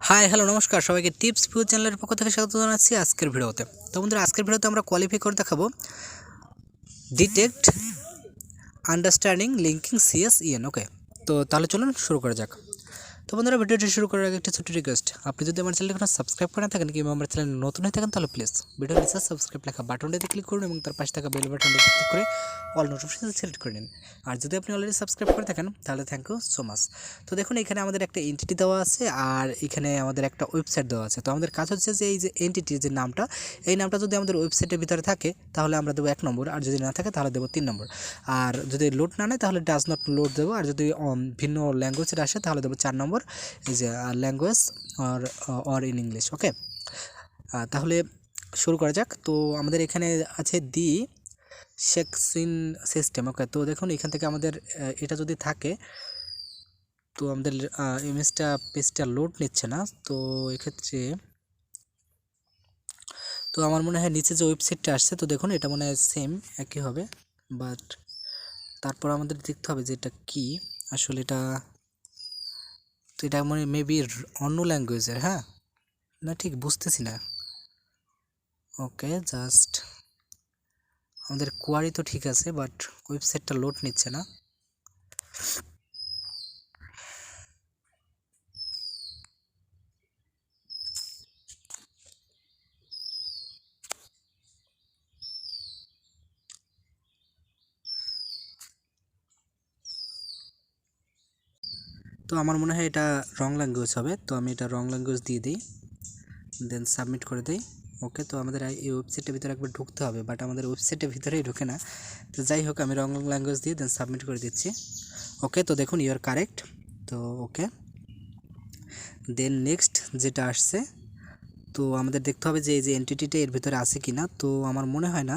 Hi hello নমস্কার সবাইকে tips view চ্যানেলের পক্ষ থেকে স্বাগত জানাচ্ছি আজকের ভিডিওতে। তো বন্ধুরা আজকের ভিডিওতে আমরা কোয়ালিফাই করে দেখাবো detect understanding linking CS EN. Okay, তো তাহলে চলুন শুরু করা যাক। তো বন্ধুরা ভিডিওটি শুরু করার আগে একটা ছোট্ট রিকোয়েস্ট, আপনি যদি আমার চ্যানেলটি এখন সাবস্ক্রাইব করে না থাকেন কিংবা আমার চ্যানেল নতুন হয়ে থাকেন তাহলে প্লিজ ভিডিওর নিচে সাবস্ক্রাইব লেখা বাটনটিতে ক্লিক করুন এবং তার পাশে থাকা বেল বাটনটি ক্লিক করে অল নোটিফিকেশন সিলেক্ট করে নিন। আর যদি আপনি অলরেডি সাবস্ক্রাইব করে থাকেন তাহলে থ্যাংক ইউ সো মাচ। তো দেখুন এখানে আমাদের একটা এন্টিটি দেওয়া আছে আর এখানে আমাদের একটা ওয়েবসাইট দেওয়া আছে। তো আমাদের কাজ হচ্ছে যে এই যে এন্টিটির যে নামটা, এই নামটা যদি আমাদের ওয়েবসাইটের ভিতরে থাকে তাহলে আমরা দেবো 1 নম্বর, আর যদি না থাকে তাহলে দেবো 3 নম্বর। আর যদি লোড না নেয় তাহলে ডাজ নট লোড দেবো, আর যদি ভিন্ন ল্যাঙ্গুয়েজের আসে তাহলে দেবো 4 নম্বর, এই যে ল্যাঙ্গুয়েজ অর ইন ইংলিশ। ওকে, তাহলে শুরু করা যাক। তো আমাদের এখানে আছে দি সেকশন সিস্টেম। ওকে, তো দেখুন এখান থেকে আমাদের এটা যদি থাকে তো আমাদের ইমেজটা পেজটা লোড নিচ্ছে না। তো এক্ষেত্রে তো আমার মনে হয় নিচে যে ওয়েবসাইটটা আসছে, তো দেখুন এটা মনে হয় সেম একই হবে, বাট তারপর আমাদের দেখতে হবে যে এটা কি আসলে। এটা তো এটা মানে মেবি অন্য ল্যাঙ্গুয়েজের, হ্যাঁ না ঠিক বুঝতেছি না। ওকে, জাস্ট আমাদের কোয়ারি তো ঠিক আছে বাট ওয়েবসাইটটা লোড নিচ্ছে না। তো আমার মনে হয় এটা রং ল্যাঙ্গুয়েজ হবে, তো আমি এটা রং ল্যাঙ্গুয়েজ দিয়ে দিই, দেন সাবমিট করে দিই। ওকে, তো আমাদের এই ওয়েবসাইটের ভিতরে একবার ঢুকতে হবে, বাট আমাদের ওয়েবসাইটের ভিতরেই ঢুকে না। তো যাই হোক আমি রং ল্যাঙ্গুয়েজ দিয়ে দেন সাবমিট করে দিচ্ছি। ওকে, তো দেখুন ইউ আর কারেক্ট। তো ওকে, দেন নেক্সট যেটা আসছে, তো আমাদের দেখতে হবে যে এই যে এন্টিটিটা এর ভিতরে আছে কি না। তো আমার মনে হয় না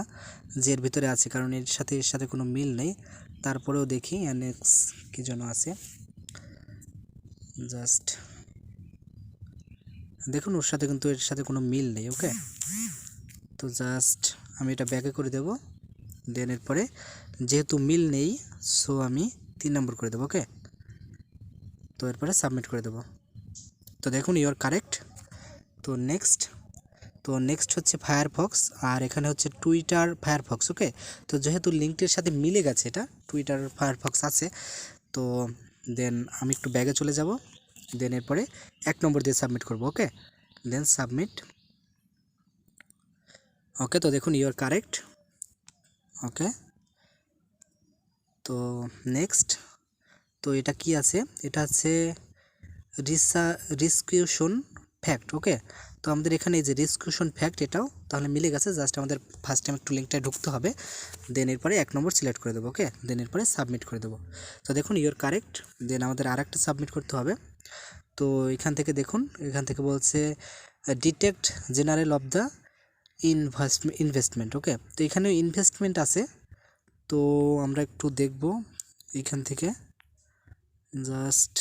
যে এর ভিতরে আছে, কারণ এর সাথে কোনো মিল নেই। তারপরেও দেখি অ্যানেক্স কি যেন আছে, জাস্ট দেখুন ওর সাথে কিন্তু এর সাথে কোনো মিল নেই। ওকে, তো জাস্ট আমি এটা ব্যাকে করে দেব, দেন এরপরে যেহেতু মিল নেই সো আমি 3 নম্বর করে দেবো। ওকে, তো এরপরে সাবমিট করে দেব। তো দেখুন ইউ আর কারেক্ট। তো নেক্সট হচ্ছে ফায়ারফক্স, আর এখানে হচ্ছে টুইটার ফায়ারফক্স। ওকে, তো যেহেতু লিঙ্কটির সাথে মিলে গেছে, এটা টুইটার ফায়ারফক্স আছে, তো দেন আমি একটু ব্যাগে চলে যাব, দেন এরপরে 1 নম্বর দিয়ে সাবমিট করব। ওকে, দেন সাবমিট। ওকে, তো দেখুন ইউ আর কারেক্ট। ওকে, তো নেক্সট, তো এটা কি আছে, এটা আছে রিস্কিউশন ফ্যাক্ট। ওকে, তো আমাদের এখানে এই যে রিস্কিউশন ফ্যাক্ট এটাও তাহলে মিলে গেছে। জাস্ট আমাদের ফার্স্ট টাইম একটু লিঙ্কটায় ঢুকতে হবে, দেন এরপরে 1 নম্বর সিলেক্ট করে দেবো। ওকে, দেন এরপরে সাবমিট করে দেবো। তো দেখুন ইউর কারেক্ট, দেন আমাদের আরেকটা সাবমিট করতে হবে। তো এখান থেকে দেখুন, এখান থেকে বলছে detect general of the investment. Okay, তো এখানে ইনভেস্টমেন্ট আছে, তো আমরা একটু দেখব এখান থেকে, just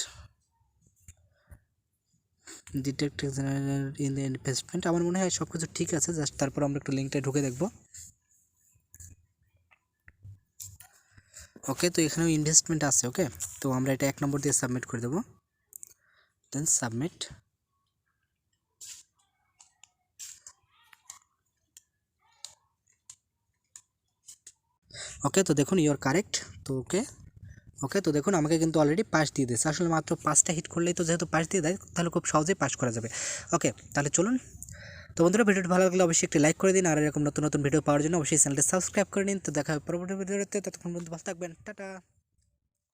detect general in the investment. আমার মনে হয় সব কিছু ঠিক আছে, জাস্ট তারপর আমরা একটু লিঙ্কটায় ঢুকে দেখব। ওকে, তো এখানেও ইনভেস্টমেন্ট আছে। ওকে, তো আমরা এটা 1 নম্বর দিয়ে সাবমিট করে দেবো, দেন সাবমিট। ওকে, তো দেখুন ইউ আর কারেক্ট। তো ওকে, তো দেখুন আমাকে কিন্তু অলরেডি পাস দিয়ে দিয়েছে। আসলে মাত্র 5টা হিট করলেই তো যেহেতু পাস দিয়ে দেয় তাহলে খুব সহজেই পাস করা যাবে। ওকে, তাহলে চলুন। তো বন্ধুরা ভিডিওটি ভালো লাগলে অবশ্যই একটি লাইক করে দিন, আর এরকম নতুন নতুন ভিডিও পাওয়ার জন্য অবশ্যই চ্যানেলটি সাবস্ক্রাইব করে নিন। তো দেখা হবে পরবর্তী ভিডিওতে, ততক্ষণ পর্যন্ত ভালো থাকবেন, টাটা।